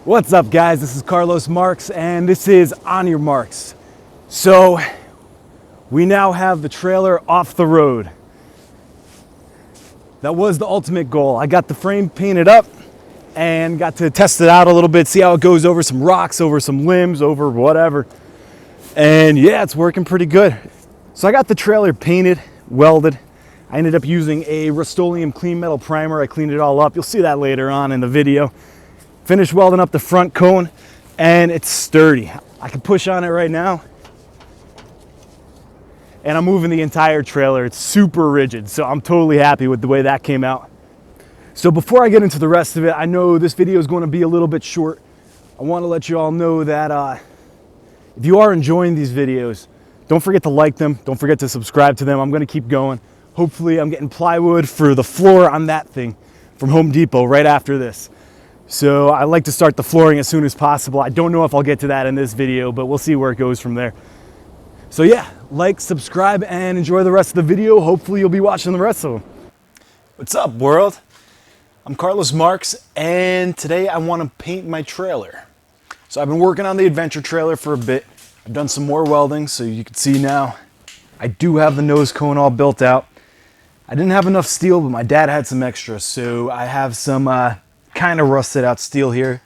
What's up, guys? This is Carlos Marks, and this is On Your Marks. So, we now have the trailer off the road. That was the ultimate goal. I got the frame painted up and got to test it out a little bit, see how it goes over some rocks, over some limbs, over whatever. And yeah, it's working pretty good. So I got the trailer painted, welded. I ended up using a Rust-Oleum clean metal primer. I cleaned it all up. You'll see that later on in the video. Finished welding up the front cone, and it's sturdy. I can push on it right now, and I'm moving the entire trailer. It's super rigid, so I'm totally happy with the way that came out. So before I get into the rest of it, I know this video is going to be a little bit short. I want to let you all know that if you are enjoying these videos, don't forget to like them. Don't forget to subscribe to them. I'm going to keep going. Hopefully I'm getting plywood for the floor on that thing from Home Depot right after this. So I like to start the flooring as soon as possible. I don't know if I'll get to that in this video, but we'll see where it goes from there. So yeah, like, subscribe, and enjoy the rest of the video. Hopefully you'll be watching the rest of them. What's up, world? I'm Carlos Marks, and today I want to paint my trailer. So I've been working on the adventure trailer for a bit. I've done some more welding, so you can see now I do have the nose cone all built out. I didn't have enough steel, but my dad had some extra, so I have some kind of rusted out steel here.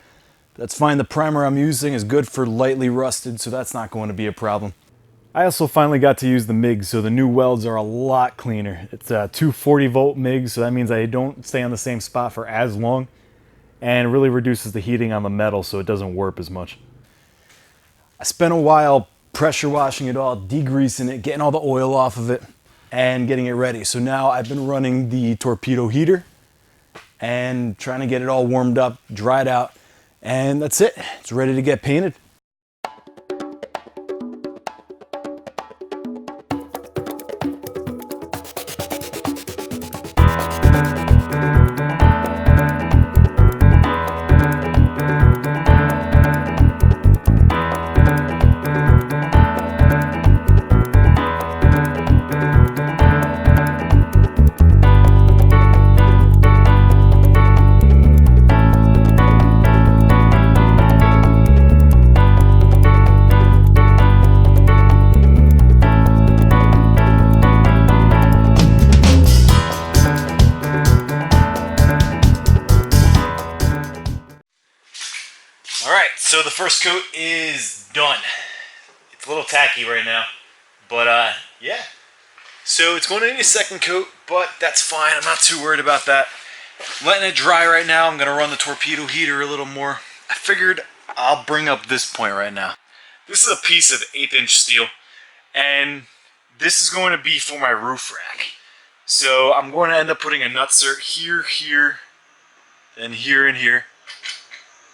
That's fine. The primer I'm using is good for lightly rusted, so that's not going to be a problem. I also finally got to use the MIG, so the new welds are a lot cleaner. It's a 240 volt MIG, so that means I don't stay on the same spot for as long, and it really reduces the heating on the metal so it doesn't warp as much. I spent a while pressure washing it all, degreasing it, getting all the oil off of it, and getting it ready. So now I've been running the torpedo heater and trying to get it all warmed up, dried out, and that's it. It's ready to get painted. Alright, so the first coat is done. It's a little tacky right now, but yeah. So it's going to need a second coat, but that's fine. I'm not too worried about that. I'm letting it dry right now. I'm going to run the torpedo heater a little more. I figured I'll bring up this point right now. This is a piece of 1/8" steel, and this is going to be for my roof rack. So I'm going to end up putting a nutsert here, here, then here and here,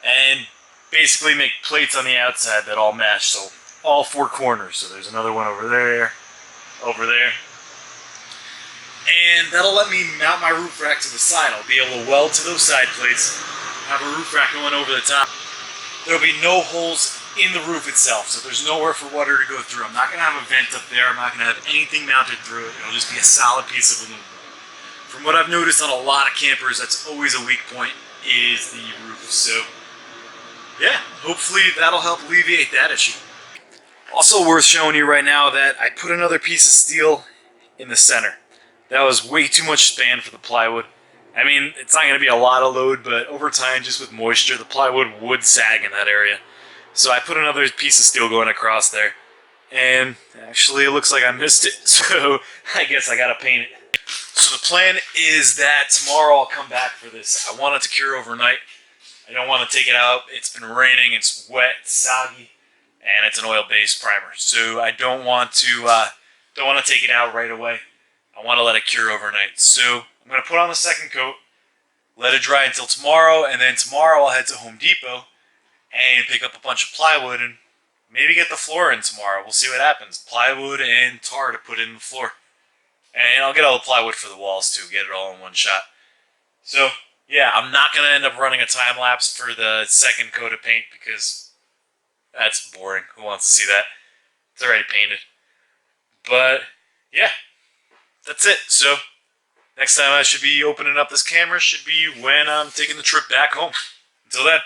and basically make plates on the outside that all match, so all four corners. So there's another one over there, and that'll let me mount my roof rack to the side. I'll be able to weld to those side plates, have a roof rack going over the top. There'll be no holes in the roof itself, so there's nowhere for water to go through. I'm not going to have a vent up there. I'm not going to have anything mounted through it. It'll just be a solid piece of aluminum. From what I've noticed on a lot of campers, that's always a weak point, is the roof. So yeah, hopefully that'll help alleviate that issue. Also worth showing you right now that I put another piece of steel in the center. That was way too much span for the plywood. I mean, it's not going to be a lot of load, but over time, just with moisture, the plywood would sag in that area. So I put another piece of steel going across there. And actually, it looks like I missed it, so I guess I got to paint it. So the plan is that tomorrow I'll come back for this. I want it to cure overnight. I don't want to take it out. It's been raining, it's wet, it's soggy, and it's an oil-based primer. So I don't want to take it out right away. I want to let it cure overnight. So I'm going to put on the second coat, let it dry until tomorrow, and then tomorrow I'll head to Home Depot and pick up a bunch of plywood and maybe get the floor in tomorrow. We'll see what happens. Plywood and tar to put in the floor. And I'll get all the plywood for the walls too, get it all in one shot. So yeah, I'm not going to end up running a time lapse for the second coat of paint because that's boring. Who wants to see that? It's already painted. But yeah, that's it. So next time I should be opening up this camera should be when I'm taking the trip back home. Until then.